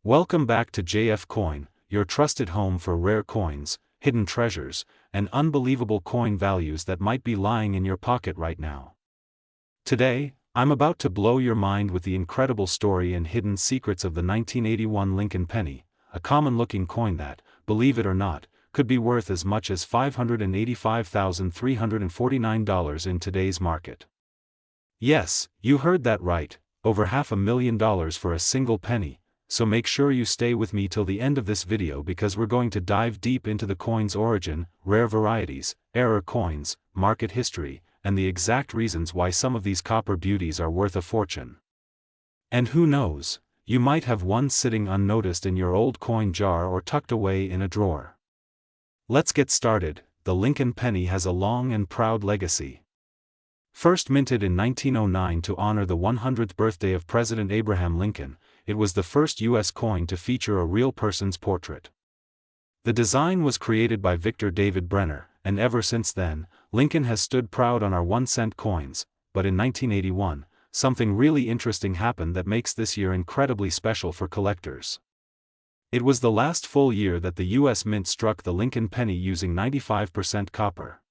Welcome back to JF Coin, your trusted home for rare coins, hidden treasures, and unbelievable coin values that might be lying in your pocket right now. Today, I'm about to blow your mind with the incredible story and hidden secrets of the 1981 Lincoln penny, a common-looking coin that, believe it or not, could be worth as much as $585,349 in today's market. Yes, you heard that right, over $500,000 for a single penny. So make sure you stay with me till the end of this video because we're going to dive deep into the coin's origin, rare varieties, error coins, market history, and the exact reasons why some of these copper beauties are worth a fortune. And who knows, you might have one sitting unnoticed in your old coin jar or tucked away in a drawer. Let's get started. The Lincoln penny has a long and proud legacy. First minted in 1909 to honor the 100th birthday of President Abraham Lincoln, it was the first U.S. coin to feature a real person's portrait. The design was created by Victor David Brenner, and ever since then, Lincoln has stood proud on our 1-cent coins, but in 1981, something really interesting happened that makes this year incredibly special for collectors. It was the last full year that the U.S. Mint struck the Lincoln penny using 95% copper.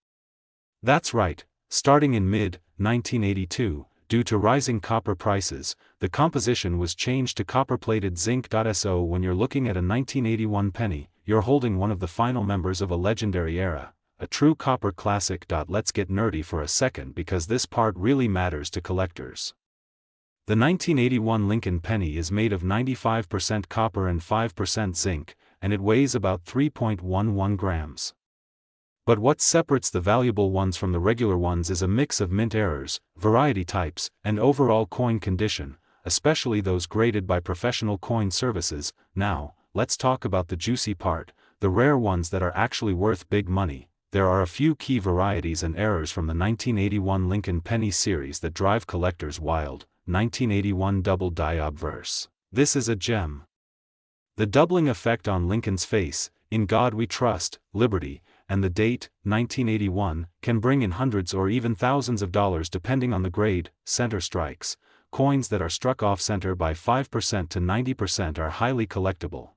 That's right, starting in mid-1982, due to rising copper prices, the composition was changed to copper-plated zinc. So when you're looking at a 1981 penny, you're holding one of the final members of a legendary era, a true copper classic. Let's get nerdy for a second because this part really matters to collectors. The 1981 Lincoln penny is made of 95% copper and 5% zinc, and it weighs about 3.11 grams. But what separates the valuable ones from the regular ones is a mix of mint errors, variety types, and overall coin condition, especially those graded by professional coin services. Now, let's talk about the juicy part, the rare ones that are actually worth big money. There are a few key varieties and errors from the 1981 Lincoln penny series that drive collectors wild. 1981 Double Die Obverse. This is a gem. The doubling effect on Lincoln's face, "In God We Trust, Liberty," and the date, 1981, can bring in hundreds or even thousands of dollars depending on the grade. Center strikes, coins that are struck off-center by 5% to 90% are highly collectible.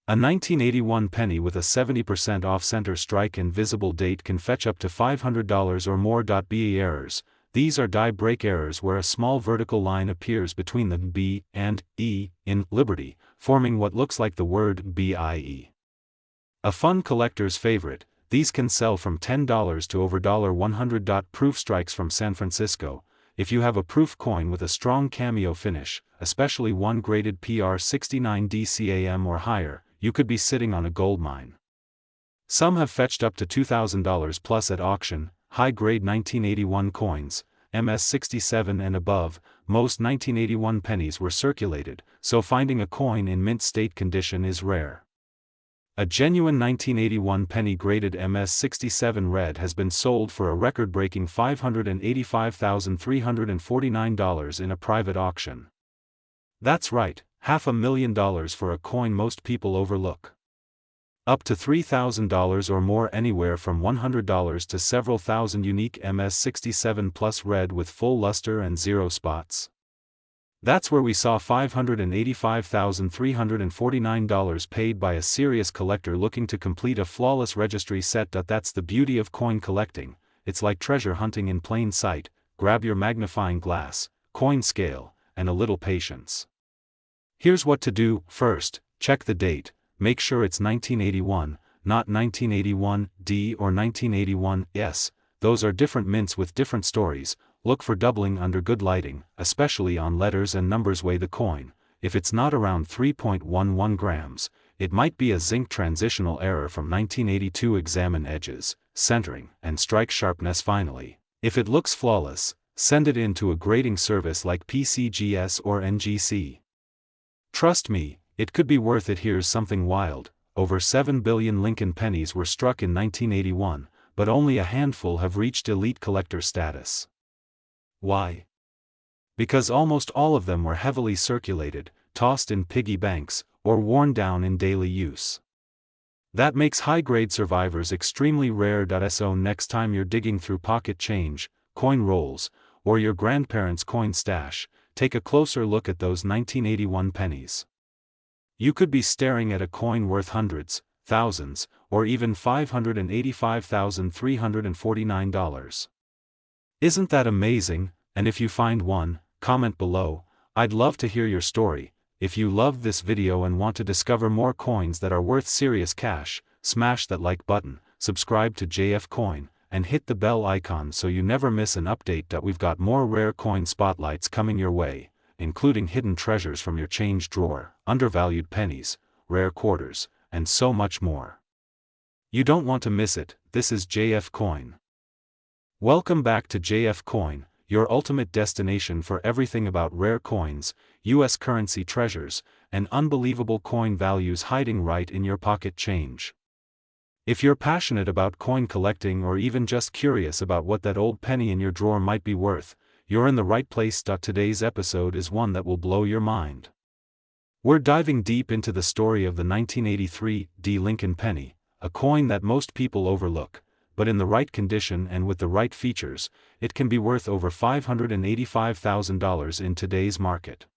A 1981 penny with a 70% off-center strike and visible date can fetch up to $500 or more. BE errors, these are die break errors where a small vertical line appears between the B and E in Liberty, forming what looks like the word BIE. A fun collector's favorite, these can sell from $10 to over $100. Proof strikes from San Francisco. If you have a proof coin with a strong cameo finish, especially one graded PR69 DCAM or higher, you could be sitting on a gold mine. Some have fetched up to $2,000 plus at auction. High-grade 1981 coins, MS67 and above, most 1981 pennies were circulated, so finding a coin in mint state condition is rare. A genuine 1981 penny graded MS67 red has been sold for a record-breaking $585,349 in a private auction. That's right, $500,000 for a coin most people overlook. Up to $3,000 or more, anywhere from $100 to several thousand. Unique MS67 plus red with full luster and 0 spots. That's where we saw $585,349 paid by a serious collector looking to complete a flawless registry set. That's the beauty of coin collecting, it's like treasure hunting in plain sight. Grab your magnifying glass, coin scale, and a little patience. Here's what to do. First, check the date, make sure it's 1981, not 1981D or 1981S, those are different mints with different stories. Look for doubling under good lighting, especially on letters and numbers. Weigh the coin. If it's not around 3.11 grams, it might be a zinc transitional error from 1982. Examine edges, centering, and strike sharpness. Finally, if it looks flawless, send it in to a grading service like PCGS or NGC. Trust me, it could be worth it. Here's something wild. Over 7 billion Lincoln pennies were struck in 1981, but only a handful have reached elite collector status. Why? Because almost all of them were heavily circulated, tossed in piggy banks, or worn down in daily use. That makes high-grade survivors extremely rare. So next time you're digging through pocket change, coin rolls, or your grandparents' coin stash, take a closer look at those 1981 pennies. You could be staring at a coin worth hundreds, thousands, or even $585,349. Isn't that amazing? And if you find one, comment below. I'd love to hear your story. If you loved this video and want to discover more coins that are worth serious cash, smash that like button, subscribe to JF Coin, and hit the bell icon so you never miss an update that we've got more rare coin spotlights coming your way, including hidden treasures from your change drawer, undervalued pennies, rare quarters, and so much more. You don't want to miss it. This is JF Coin. Welcome back to JF Coin, your ultimate destination for everything about rare coins, US currency treasures, and unbelievable coin values hiding right in your pocket change. If you're passionate about coin collecting or even just curious about what that old penny in your drawer might be worth, you're in the right place. Today's episode is one that will blow your mind. We're diving deep into the story of the 1983 D Lincoln penny, a coin that most people overlook, but in the right condition and with the right features, it can be worth over $585,000 in today's market.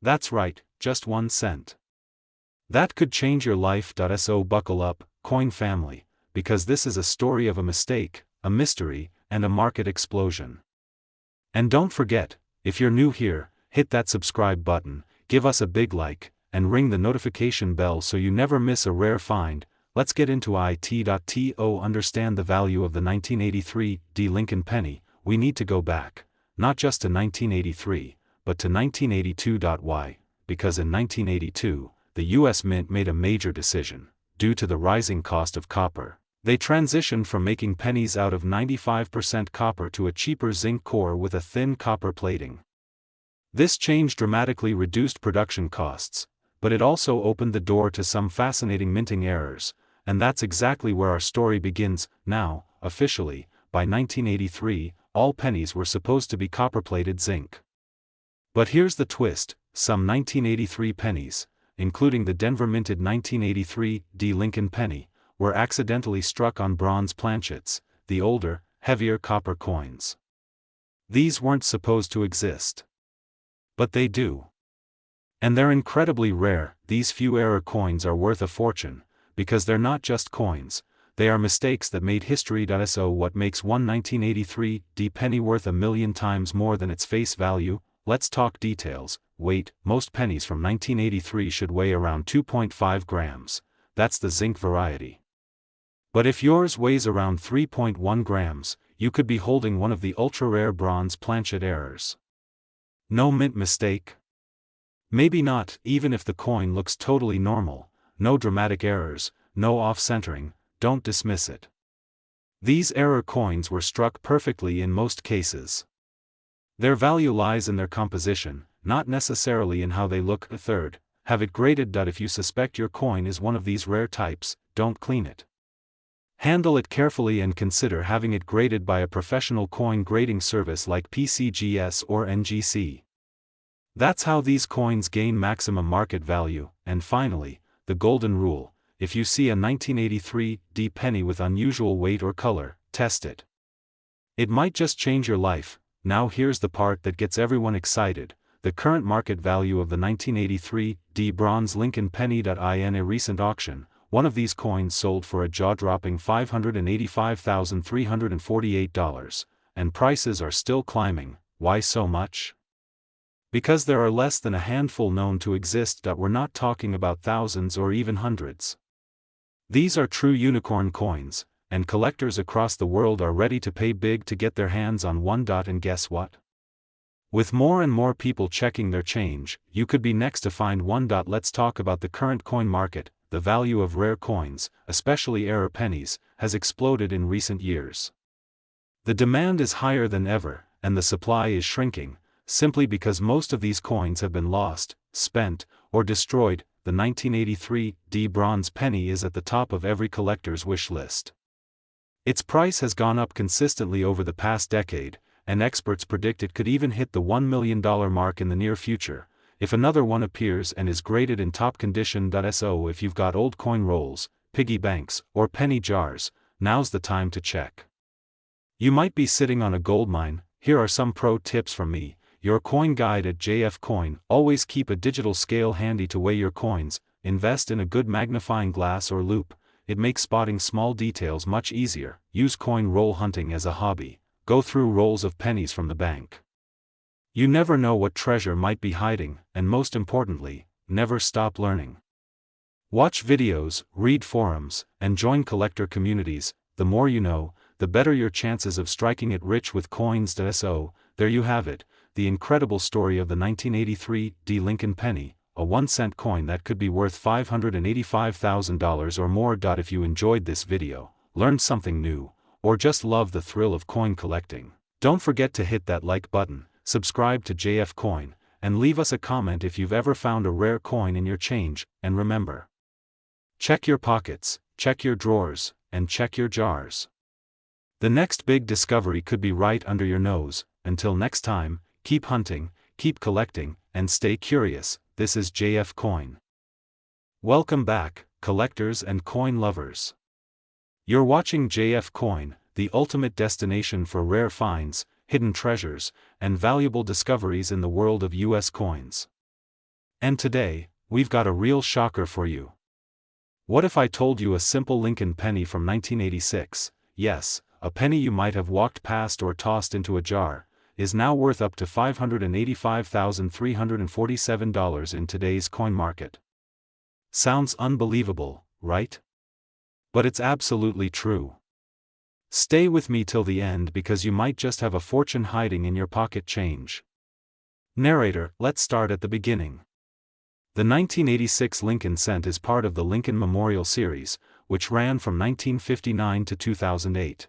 That's right, just 1 cent. That could change your life. So buckle up, coin family, because this is a story of a mistake, a mystery, and a market explosion. And don't forget, if you're new here, hit that subscribe button, give us a big like, and ring the notification bell so you never miss a rare find. Let's get into it. To understand the value of the 1983 D Lincoln penny, we need to go back, not just to 1983, but to 1982. Why? Because in 1982, the US Mint made a major decision. Due to the rising cost of copper, they transitioned from making pennies out of 95% copper to a cheaper zinc core with a thin copper plating. This change dramatically reduced production costs, but it also opened the door to some fascinating minting errors, and that's exactly where our story begins. Now, officially, by 1983, all pennies were supposed to be copper-plated zinc. But here's the twist: some 1983 pennies, including the Denver-minted 1983 D Lincoln penny, were accidentally struck on bronze planchets, the older, heavier copper coins. These weren't supposed to exist. But they do. And they're incredibly rare. These few error coins are worth a fortune, because they're not just coins, they are mistakes that made history. So what makes one 1983 D penny worth a million times more than its face value? Let's talk details. Weight: most pennies from 1983 should weigh around 2.5 grams, that's the zinc variety. But if yours weighs around 3.1 grams, you could be holding one of the ultra-rare bronze planchet errors. No mint mistake? Maybe not. Even if the coin looks totally normal, no dramatic errors, no off-centering, don't dismiss it. These error coins were struck perfectly in most cases. Their value lies in their composition, not necessarily in how they look. Third, have it graded. If you suspect your coin is one of these rare types, don't clean it. Handle it carefully and consider having it graded by a professional coin grading service like PCGS or NGC. That's how these coins gain maximum market value. And finally, the golden rule: if you see a 1983 D penny with unusual weight or color, test it. It might just change your life. Now here's the part that gets everyone excited: the current market value of the 1983 D bronze Lincoln penny. In a recent auction, one of these coins sold for a jaw-dropping $585,348, and prices are still climbing. Why so much? Because there are less than a handful known to exist. We're not talking about thousands or even hundreds. These are true unicorn coins, and collectors across the world are ready to pay big to get their hands on one. And guess what? With more and more people checking their change, you could be next to find one. Let's talk about the current coin market. The value of rare coins, especially error pennies, has exploded in recent years. The demand is higher than ever, and the supply is shrinking, simply because most of these coins have been lost, spent, or destroyed. The 1983 D bronze penny is at the top of every collector's wish list. Its price has gone up consistently over the past decade, and experts predict it could even hit the $1 million mark in the near future, if another one appears and is graded in top condition. So if you've got old coin rolls, piggy banks, or penny jars, now's the time to check. You might be sitting on a goldmine. Here are some pro tips from me. your coin guide at JF Coin. Always keep a digital scale handy to weigh your coins. Invest in a good magnifying glass or loupe. It makes spotting small details much easier. Use coin roll hunting as a hobby. Go through rolls of pennies from the bank. You never know what treasure might be hiding, and most importantly, never stop learning. Watch videos, read forums, and join collector communities. The more you know, the better your chances of striking it rich with coins. So, there you have it, the incredible story of the 1983 D. Lincoln penny, a 1-cent coin that could be worth $585,000 or more. If you enjoyed this video, learned something new, or just love the thrill of coin collecting, don't forget to hit that like button, subscribe to JF Coin, and leave us a comment if you've ever found a rare coin in your change. And remember, check your pockets, check your drawers, and check your jars. The next big discovery could be right under your nose. Until next time, keep hunting, keep collecting, and stay curious. This is JF Coin. Welcome back, collectors and coin lovers. You're watching JF Coin, the ultimate destination for rare finds, hidden treasures, and valuable discoveries in the world of US coins. And today, we've got a real shocker for you. What if I told you a simple Lincoln penny from 1986, yes, a penny you might have walked past or tossed into a jar, is now worth up to $585,347 in today's coin market? Sounds unbelievable, right? But it's absolutely true. Stay with me till the end because you might just have a fortune hiding in your pocket change. Narrator, let's start at the beginning. The 1986 Lincoln cent is part of the Lincoln Memorial series, which ran from 1959 to 2008.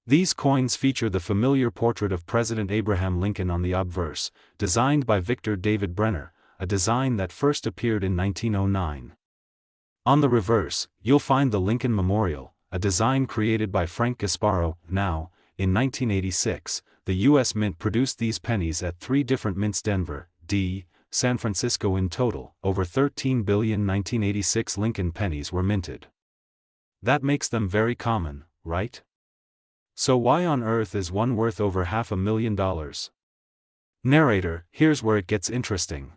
These coins feature the familiar portrait of President Abraham Lincoln on the obverse, designed by Victor David Brenner, a design that first appeared in 1909. On the reverse, you'll find the Lincoln Memorial, a design created by Frank Gasparo. Now, in 1986, the U.S. Mint produced these pennies at 3 different mints: Denver, D., San Francisco. In total, over 13 billion 1986 Lincoln pennies were minted. That makes them very common, right? So why on earth is one worth over $500,000? Narrator, here's where it gets interesting.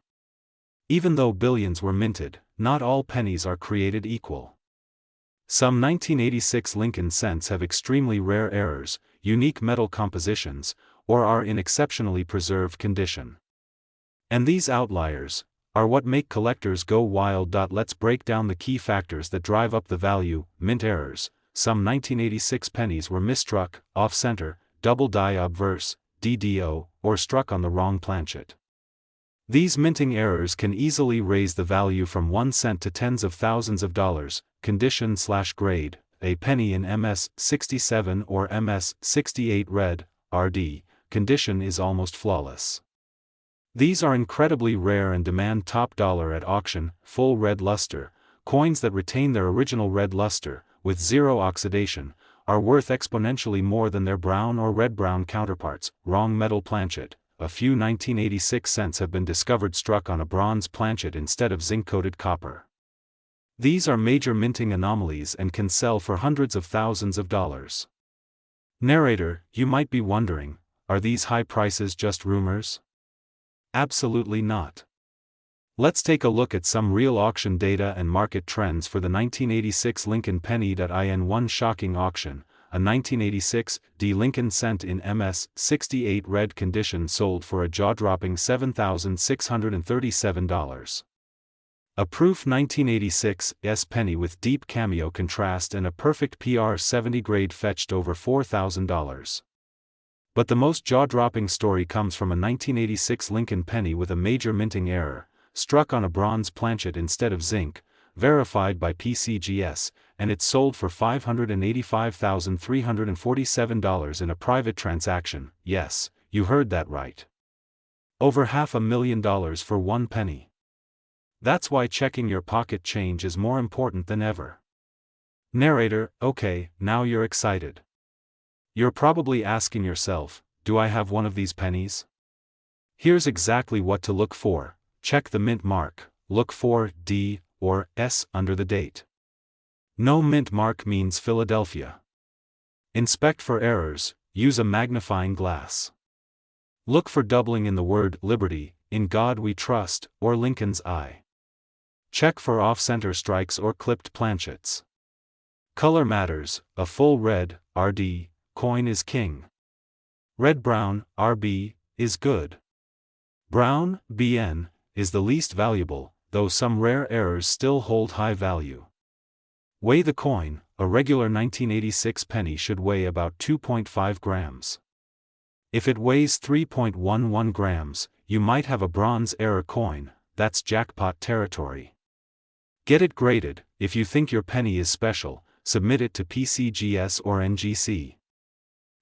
Even though billions were minted, not all pennies are created equal. Some 1986 Lincoln cents have extremely rare errors, unique metal compositions, or are in exceptionally preserved condition. And these outliers are what make collectors go wild. Let's break down the key factors that drive up the value. Mint errors. Some 1986 pennies were misstruck, off-center, double-die obverse, DDO, or struck on the wrong planchet. These minting errors can easily raise the value from 1 cent to tens of thousands of dollars. Condition/grade. A penny in MS-67 or MS-68 red, RD, condition is almost flawless. These are incredibly rare and demand top dollar at auction. Full red luster. Coins that retain their original red luster, with zero oxidation, are worth exponentially more than their brown or red-brown counterparts. Wrong metal planchet. A few 1986 cents have been discovered struck on a bronze planchet instead of zinc-coated copper. These are major minting anomalies and can sell for hundreds of thousands of dollars. Narrator, you might be wondering, are these high prices just rumors? Absolutely not. Let's take a look at some real auction data and market trends for the 1986 Lincoln penny. In one shocking auction, a 1986 D. Lincoln cent in MS-68 red condition sold for a jaw-dropping $7,637. A proof 1986 S penny with deep cameo contrast and a perfect PR-70 grade fetched over $4,000. But the most jaw-dropping story comes from a 1986 Lincoln penny with a major minting error, struck on a bronze planchet instead of zinc, verified by PCGS, and it sold for $585,347 in a private transaction. Yes, you heard that right. Over $500,000 for 1 penny. That's why checking your pocket change is more important than ever. Narrator, okay, now you're excited. You're probably asking yourself, do I have one of these pennies? Here's exactly what to look for. Check the mint mark. Look for D or S under the date. No mint mark means Philadelphia. Inspect for errors. Use a magnifying glass. Look for doubling in the word Liberty, In God We Trust, or Lincoln's Eye. Check for off-center strikes or clipped planchets. Color matters, a full red, RD, coin is king. Red-brown, RB, is good. Brown, BN, is the least valuable, though some rare errors still hold high value. Weigh the coin. A regular 1986 penny should weigh about 2.5 grams. If it weighs 3.11 grams, you might have a bronze error coin. That's jackpot territory. Get it graded. If you think your penny is special, submit it to PCGS or NGC.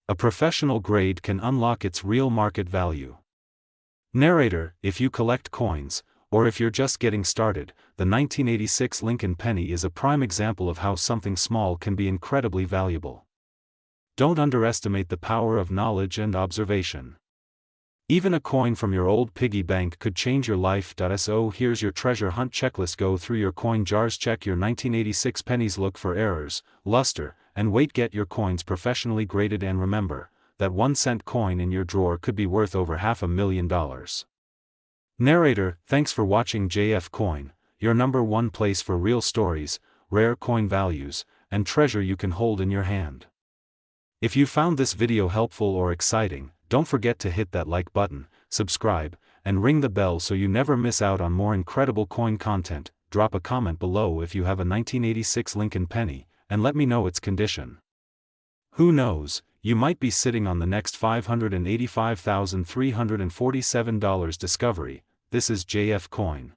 A professional grade can unlock its real market value. Narrator, if you collect coins, or if you're just getting started, the 1986 Lincoln penny is a prime example of how something small can be incredibly valuable. Don't underestimate the power of knowledge and observation. Even a coin from your old piggy bank could change your life. So here's your treasure hunt checklist. Go through your coin jars, check your 1986 pennies, look for errors, luster, and weight. Get your coins professionally graded, and remember, that 1-cent coin in your drawer could be worth over $500,000. Narrator, thanks for watching JF Coin, your #1 place for real stories, rare coin values, and treasure you can hold in your hand. If you found this video helpful or exciting, don't forget to hit that like button, subscribe, and ring the bell so you never miss out on more incredible coin content. Drop a comment below if you have a 1986 Lincoln penny, and let me know its condition. Who knows, you might be sitting on the next $585,347 discovery. This is JF Coin.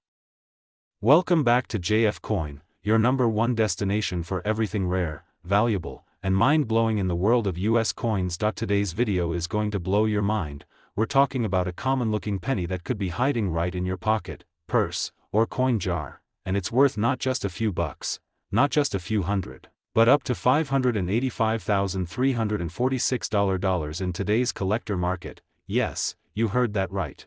Welcome back to JF Coin, your #1 destination for everything rare, valuable, and mind-blowing in the world of US coins. Today's video is going to blow your mind. We're talking about a common-looking penny that could be hiding right in your pocket, purse, or coin jar, and it's worth not just a few bucks, not just a few hundred, but up to $585,346 in today's collector market. Yes, you heard that right.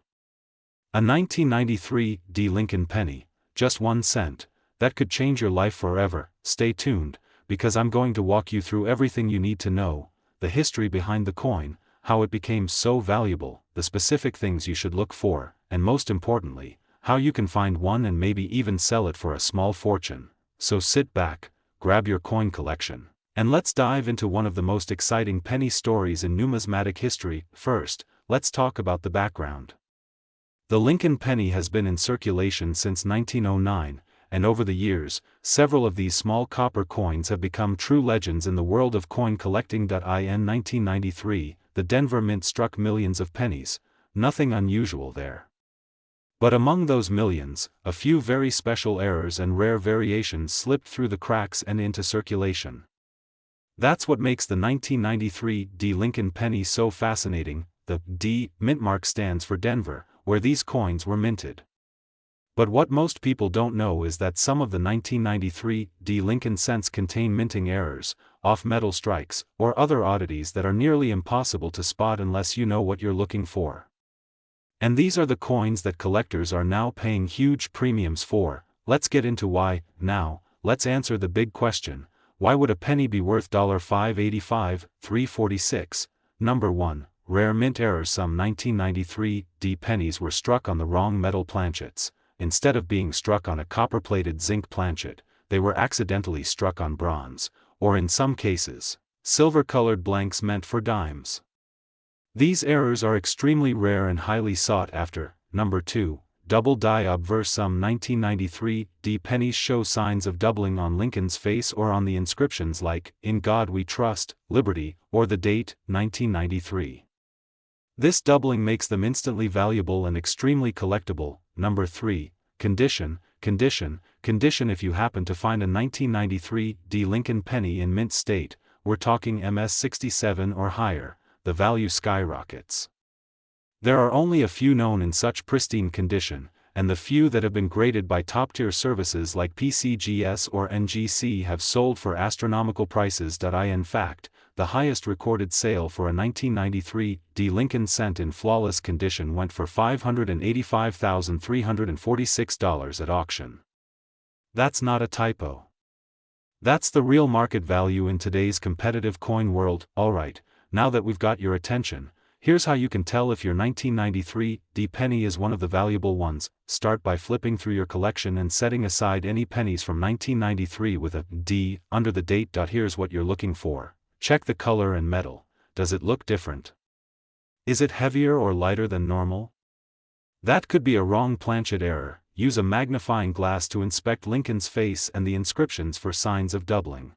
A 1993 D Lincoln penny, just 1 cent, that could change your life forever. Stay tuned, because I'm going to walk you through everything you need to know, the history behind the coin, how it became so valuable, the specific things you should look for, and most importantly, how you can find one and maybe even sell it for a small fortune. So sit back, grab your coin collection, and let's dive into one of the most exciting penny stories in numismatic history. First, let's talk about the background. The Lincoln penny has been in circulation since 1909, and over the years, several of these small copper coins have become true legends in the world of coin collecting. In 1993, the Denver Mint struck millions of pennies, nothing unusual there. But among those millions, a few very special errors and rare variations slipped through the cracks and into circulation. That's what makes the 1993 D Lincoln penny so fascinating. The D mint mark stands for Denver, where these coins were minted. But what most people don't know is that some of the 1993 D Lincoln cents contain minting errors, off-metal strikes, or other oddities that are nearly impossible to spot unless you know what you're looking for. And these are the coins that collectors are now paying huge premiums for. Let's get into why. Now, let's answer the big question: why would a penny be worth $585, $346? Number 1. Rare mint errors. Some 1993 D pennies were struck on the wrong metal planchets. Instead of being struck on a copper-plated zinc planchet, they were accidentally struck on bronze, or in some cases, silver-colored blanks meant for dimes. These errors are extremely rare and highly sought after. Number 2. Double die obverse. Some 1993 D pennies show signs of doubling on Lincoln's face or on the inscriptions like, "In God We Trust," "Liberty," or the date, 1993. This doubling makes them instantly valuable and extremely collectible. Number 3. Condition. If you happen to find a 1993 D Lincoln penny in mint state, we're talking MS67 or higher, the value skyrockets. There are only a few known in such pristine condition, and the few that have been graded by top-tier services like PCGS or NGC have sold for astronomical prices. In fact, the highest recorded sale for a 1993 D Lincoln cent in flawless condition went for $585,346 at auction. That's not a typo. That's the real market value in today's competitive coin world. Alright, now that we've got your attention, Here's how you can tell if your 1993 D penny is one of the valuable ones. Start by flipping through your collection and setting aside any pennies from 1993 with a D under the date. Here's what you're looking for. Check the color and metal. Does it look different? Is it heavier or lighter than normal? That could be a wrong planchet error. Use a magnifying glass to inspect Lincoln's face and the inscriptions for signs of doubling.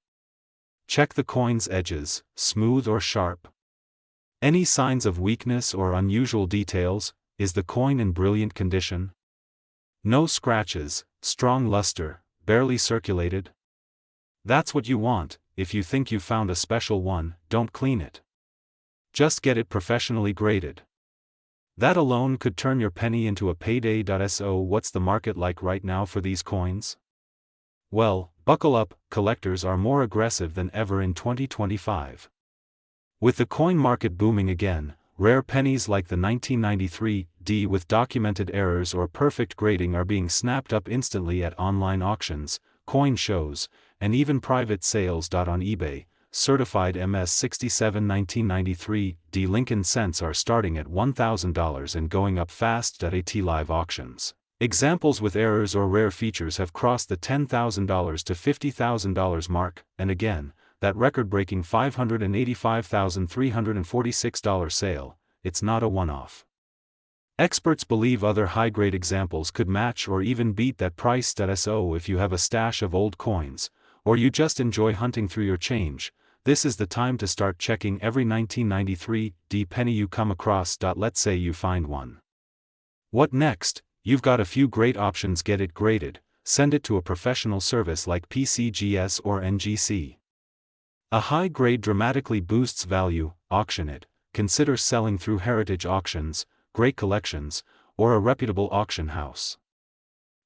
Check the coin's edges, smooth or sharp. Any signs of weakness or unusual details? Is the coin in brilliant condition? No scratches, strong luster, barely circulated? That's what you want. If you think you found a special one, don't clean it. Just get it professionally graded. That alone could turn your penny into a payday. So what's the market like right now for these coins? Well, buckle up, collectors are more aggressive than ever in 2025. With the coin market booming again, rare pennies like the 1993 D with documented errors or perfect grading are being snapped up instantly at online auctions, coin shows, and even private sales. On eBay, certified MS67 1993 D Lincoln cents are starting at $1,000 and going up fast. At live auctions, examples with errors or rare features have crossed the $10,000 to $50,000 mark, and again, that record-breaking $585,346 sale, it's not a one-off. Experts believe other high-grade examples could match or even beat that price. So if you have a stash of old coins, or you just enjoy hunting through your change, this is the time to start checking every 1993 D penny you come across. Let's say you find one. What next? You've got a few great options. Get it graded, send it to a professional service like PCGS or NGC. A high grade dramatically boosts value. Auction it. Consider selling through heritage auctions, great collections, or a reputable auction house.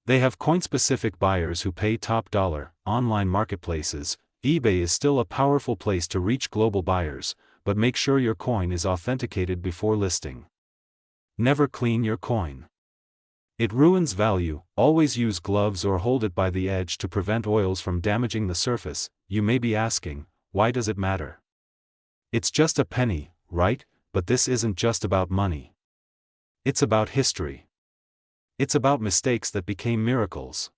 They have coin-specific buyers who pay top dollar. Online marketplaces, eBay is still a powerful place to reach global buyers, but make sure your coin is authenticated before listing. Never clean your coin. It ruins value. Always use gloves or hold it by the edge to prevent oils from damaging the surface. You may be asking, why does it matter? It's just a penny, right? But this isn't just about money. It's about history. It's about mistakes that became miracles.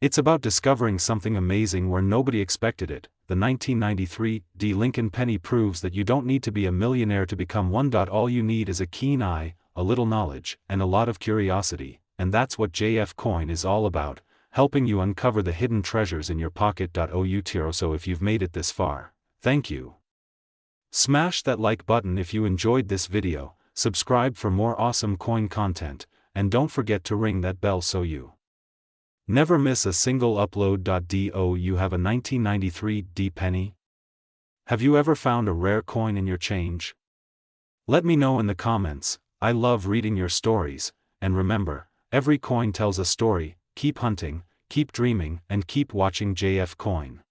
It's about discovering something amazing where nobody expected it. The 1993 D Lincoln penny proves that you don't need to be a millionaire to become one. All you need is a keen eye, a little knowledge, and a lot of curiosity, and that's what JF Coin is all about, helping you uncover the hidden treasures in your pocket. So if you've made it this far, thank you. Smash that like button if you enjoyed this video, subscribe for more awesome coin content, and don't forget to ring that bell so you never miss a single upload. Do you have a 1993 D penny? Have you ever found a rare coin in your change? Let me know in the comments. I love reading your stories, and remember, every coin tells a story. Keep hunting, keep dreaming, and keep watching JF Coin.